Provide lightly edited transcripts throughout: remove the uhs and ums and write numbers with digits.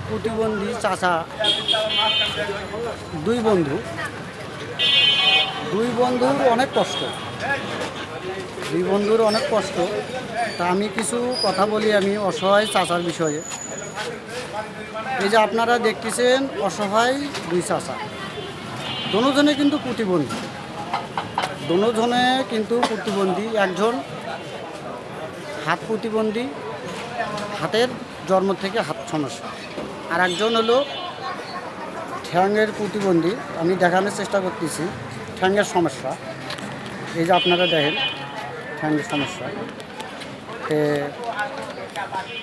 প্রতিবন্ধী চাচা দুই বন্ধু বন্ধুর অনেক কষ্ট, দুই বন্ধুর অনেক কষ্ট। তা আমি কিছু কথা বলি আমি অসহায় চাচার বিষয়ে। এই যে আপনারা দেখতেছেন অসহায় দুই চাচা, দুজনে কিন্তু প্রতিবন্ধী, দুজনে কিন্তু প্রতিবন্ধী। একজন হাত প্রতিবন্ধী, হাতের জন্ম থেকে হাত সমস্যা, আর একজন হলো ঠ্যাঙের প্রতিবন্ধী। আমি দেখানোর চেষ্টা করতেছি ঠ্যাঙের সমস্যা। এই যে আপনারা দেখেন ঠ্যাঙের সমস্যা।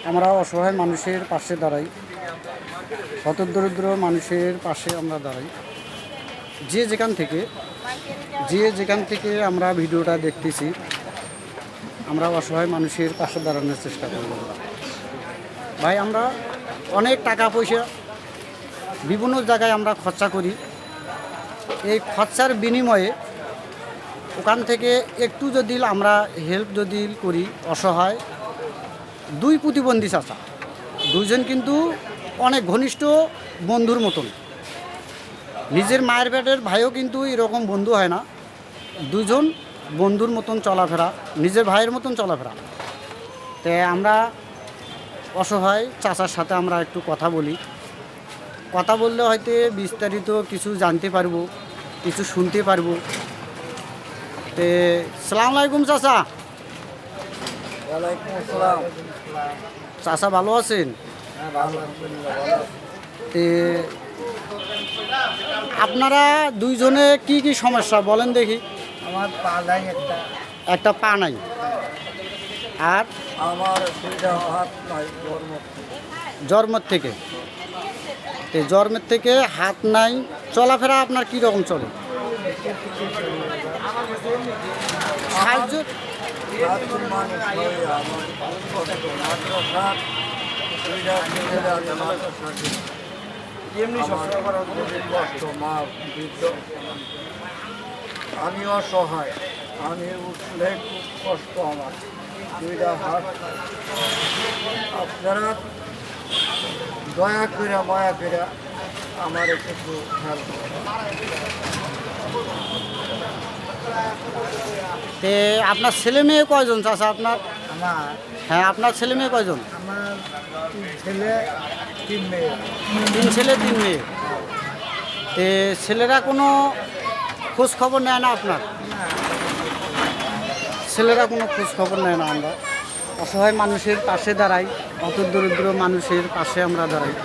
আমরা অসহায় মানুষের পাশে দাঁড়াই, হতদরিদ্র মানুষের পাশে আমরা দাঁড়াই। যে যেখান থেকে আমরা ভিডিওটা দেখতেছি, আমরা অসহায় মানুষের পাশে দাঁড়ানোর চেষ্টা করব। ভাই, আমরা অনেক টাকা পয়সা বিভিন্ন জায়গায় আমরা খরচা করি। এই খরচার বিনিময়ে ওখান থেকে একটু যদি আমরা হেল্প যদি করি, অসহায় দুই প্রতিবন্ধী চাচা, দুইজন কিন্তু অনেক ঘনিষ্ঠ বন্ধুর মতন। নিজের মায়ের পেটের ভাইও কিন্তু এরকম বন্ধু হয় না, দুজন বন্ধুর মতন চলাফেরা, নিজের ভাইয়ের মতন চলাফেরা। তাই আমরা অসহায় চাচার সাথে আমরা একটু কথা বলি। কথা বললে হয়তো বিস্তারিত কিছু জানতে পারবো, কিছু শুনতে পারবো। তে সালাম আলাইকুম চাচা। ওয়ালাইকুম আসসালাম। চাচা ভালো আছেন? তে আপনারা দুইজনে কি কি সমস্যা বলেন দেখি। আমার পা নাই একটা পা নাই, আর আমার দুইটা হাত নাই জন্মের থেকে। তো জন্মের থেকে হাত নাই, চলাফেরা আপনার কী রকম চলে? সাহায্য আমি অসহায়, আমি উঠলে খুব কষ্ট আমার দুইটা হাত। আপনারা দয়া করে মায়া করে আমার একটু হেল্প তে আপনার ছেলে মেয়ে কয়জন চাচা আপনার? আমার হ্যাঁ, আপনার ছেলে মেয়ে কয়জন? আমার 3 ছেলে 3 মেয়ে। 3 ছেলে 3 মেয়ে। তে ছেলেরা কোনো খোঁজ খবর নেয় না আপনার? ছেলেরা কোনো খোঁজ খবর নেয় না। আমরা অসহায় মানুষের পাশে দাঁড়াই, হতদরিদ্র মানুষের পাশে আমরা দাঁড়াই।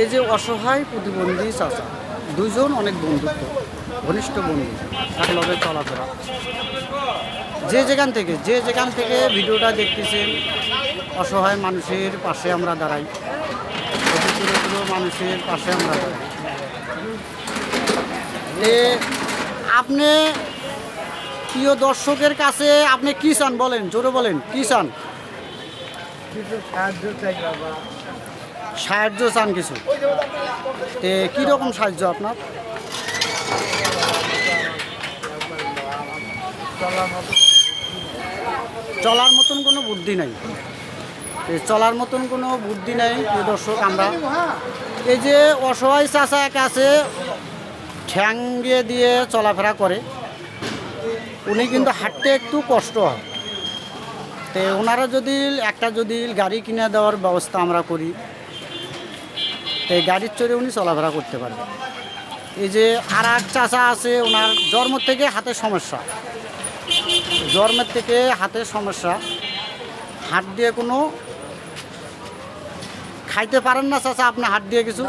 এই যে অসহায় প্রতিবন্ধী চাচা দুইজন অনেক বন্ধুত্ব, ঘনিষ্ঠ বন্ধু, একলগে চলাফেরা। যে যেখান থেকে ভিডিওটা দেখতেছেন, অসহায় মানুষের পাশে আমরা দাঁড়াই, হতদরিদ্র মানুষের পাশে আমরা দাঁড়াই। আপনি প্রিয় দর্শকের কাছে আপনি কী চান বলেন, জোরে বলেন, কী চান? কিছু সাহায্য চাই বাবা। সাহায্য চান কিছু? কীরকম সাহায্য আপনার? চলার মতন কোনো বুদ্ধি নাই। চলার মতন কোনো বুদ্ধি নাই প্রিয় দর্শক। আমরা এই যে অসহায় চাচা কাছে ঠ্যাং দিয়ে চলাফেরা করে, উনি কিন্তু হাঁটতে একটু কষ্ট হয়। তো ওনারা যদি গাড়ি কিনে দেওয়ার ব্যবস্থা আমরা করি, তো গাড়ির চড়ে উনি চলাফেরা করতে পারবেন। এই যে আর এক চাচা আছে, ওনার জন্মের থেকে হাতের সমস্যা, হাত দিয়ে কোনো খাইতে পারেন না চাচা আপনি হাত দিয়ে কিছু?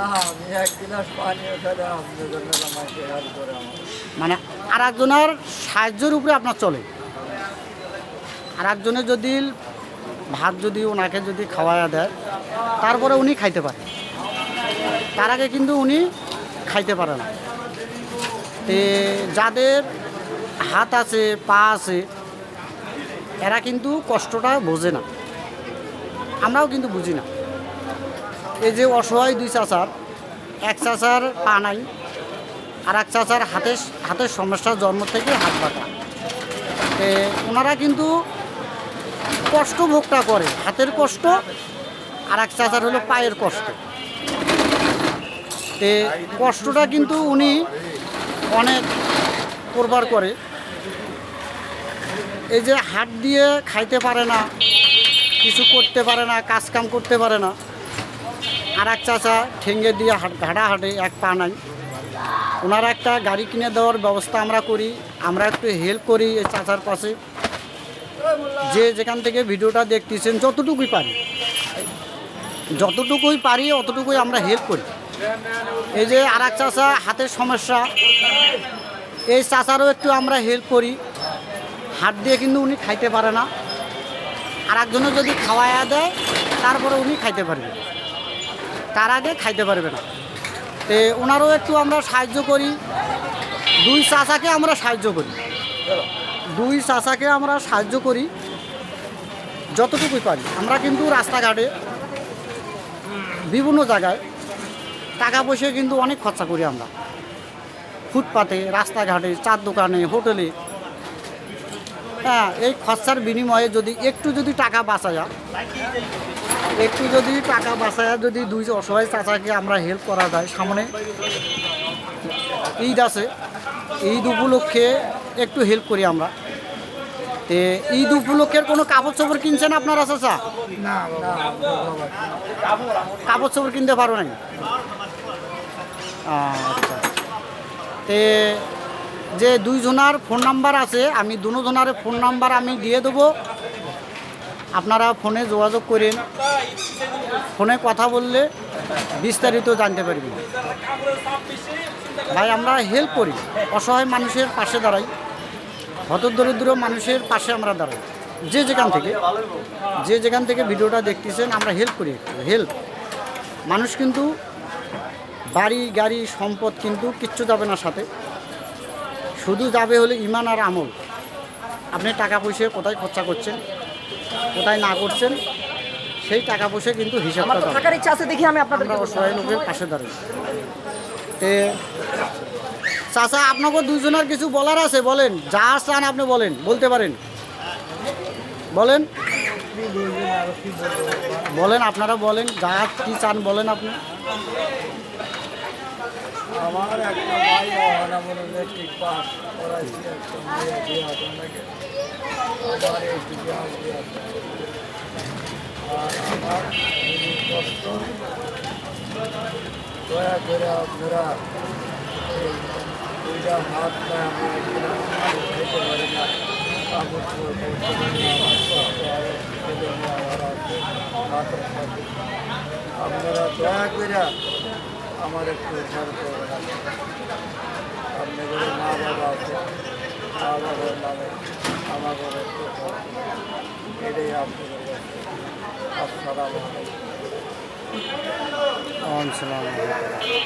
মানে আর একজনের সাহায্যের উপরে আপনার চলে। আর একজনের যদি ভাত ওনাকে খাওয়ায়া দেয়, তারপরে উনি খাইতে পারে, তার আগে কিন্তু উনি খাইতে পারে না। তে যাদের হাত আছে, পা আছে, এরা কিন্তু কষ্টটা বোঝে না, আমরাও কিন্তু বুঝি না। এই যে অসহায় দুই চাচার, এক চাচার পা নাই, আর এক চাচার হাতের সমস্যা, জন্ম থেকে হাত বাঁকা। ওনারা কিন্তু কষ্ট ভোগটা করে, হাতের কষ্ট আর এক চাচার হলো পায়ের কষ্ট। তে কষ্টটা কিন্তু উনি অনেক করবার করে। এই যে হাত দিয়ে খাইতে পারে না, কিছু করতে পারে না, কাজ কাম করতে পারে না। আর এক চাচা ঠেঙ্গে দিয়ে ঘাড়া হাঁটে, এক পা নাই। ওনারা একটা গাড়ি কিনে দেওয়ার ব্যবস্থা আমরা করি, আমরা একটু হেল্প করি এই চাচার পাশে। যে যেখান থেকে ভিডিওটা দেখতেছেন যতটুকুই পারি অতটুকুই আমরা হেল্প করি। এই যে আর এক চাচা হাতের সমস্যা, এই চাচারও একটু আমরা হেল্প করি। হাত দিয়ে কিন্তু উনি খাইতে পারে না, আর একজনও যদি খাওয়াইয়া দেয় তারপরে উনি খাইতে পারবে, তার আগে খাইতে পারবে না। তো ওনারও একটু আমরা সাহায্য করি। দুই চাচাকে আমরা সাহায্য করি যতটুকুই পারি। আমরা কিন্তু রাস্তাঘাটে বিভিন্ন জায়গায় টাকা পয়সা কিন্তু অনেক খরচা করি আমরা, ফুটপাতে, রাস্তাঘাটে, চার দোকানে, হোটেলে। হ্যাঁ, এই খরচার বিনিময়ে যদি টাকা বাঁচা যায়, যদি দুই অসহায় চাচাকে আমরা হেল্প করা যায়। সামনে ঈদ আছে, ঈদ উপলক্ষে একটু হেল্প করি আমরা। তে ঈদ উপলক্ষের কোনো কাপড় চোপড় কিনছেন আপনারা চাচা? না কাপড় চোপড় কিনতে পারো নাই? আচ্ছা। তে যে দুইজনার ফোন নাম্বার আছে, আমি দুজনার ফোন নাম্বার আমি দিয়ে দেবো। আপনারা ফোনে যোগাযোগ করেন, ফোনে কথা বললে বিস্তারিত জানতে পারবেন। ভাই আমরা হেল্প করি, অসহায় মানুষের পাশে দাঁড়াই, হতদরিদ্র মানুষের পাশে আমরা দাঁড়াই। যে যেখান থেকে ভিডিওটা দেখতেছেন আমরা হেল্প করি। হেল্প মানুষ কিন্তু বাড়ি গাড়ি সম্পদ কিন্তু কিচ্ছু যাবে না সাথে, শুধু যাবে হলে ইমান আর আমল। আপনি টাকা পয়সা কোথায় খরচা করছেন, কোথায় না করছেন, সেই টাকা পয়সা কিন্তু হিসাবটা দাও। থাকার ইচ্ছা আছে দেখি আমি আপনাদের আমরা অসহায় লোকের পাশে দাঁড়াই। চাচা আপনাকে দুইজনের কিছু বলার আছে, বলেন। যা চান আপনি বলতে পারেন, বলেন আপনারা বলেন, যা কি চান বলেন আপনি। আমার একটা ভাই হয় বলে ইলেকট্রিক পাস করাইছি, একটা মেয়ে দিয়ে আপনাকে আমার এই দিকে আসবে। আর আমার এই কষ্ট দয়া করে আপনারা এই দুইটা হাত পায় আমার খেতে পারি না, কাপড় চোপড় করতে পারি না, আমার কষ্ট আরও ছেলে মেয়ে আমার আছে হাতের সাথে। আপনারা দয়া করে আমার একটু সাহায্য করবেন। আপনাদের মা বাবা আছে, মা বাবার নামে আমাদের একটু এটাই আপনাদের কাছে। আসসালামু আলাইকুম। আসসালামু আলাইকুম।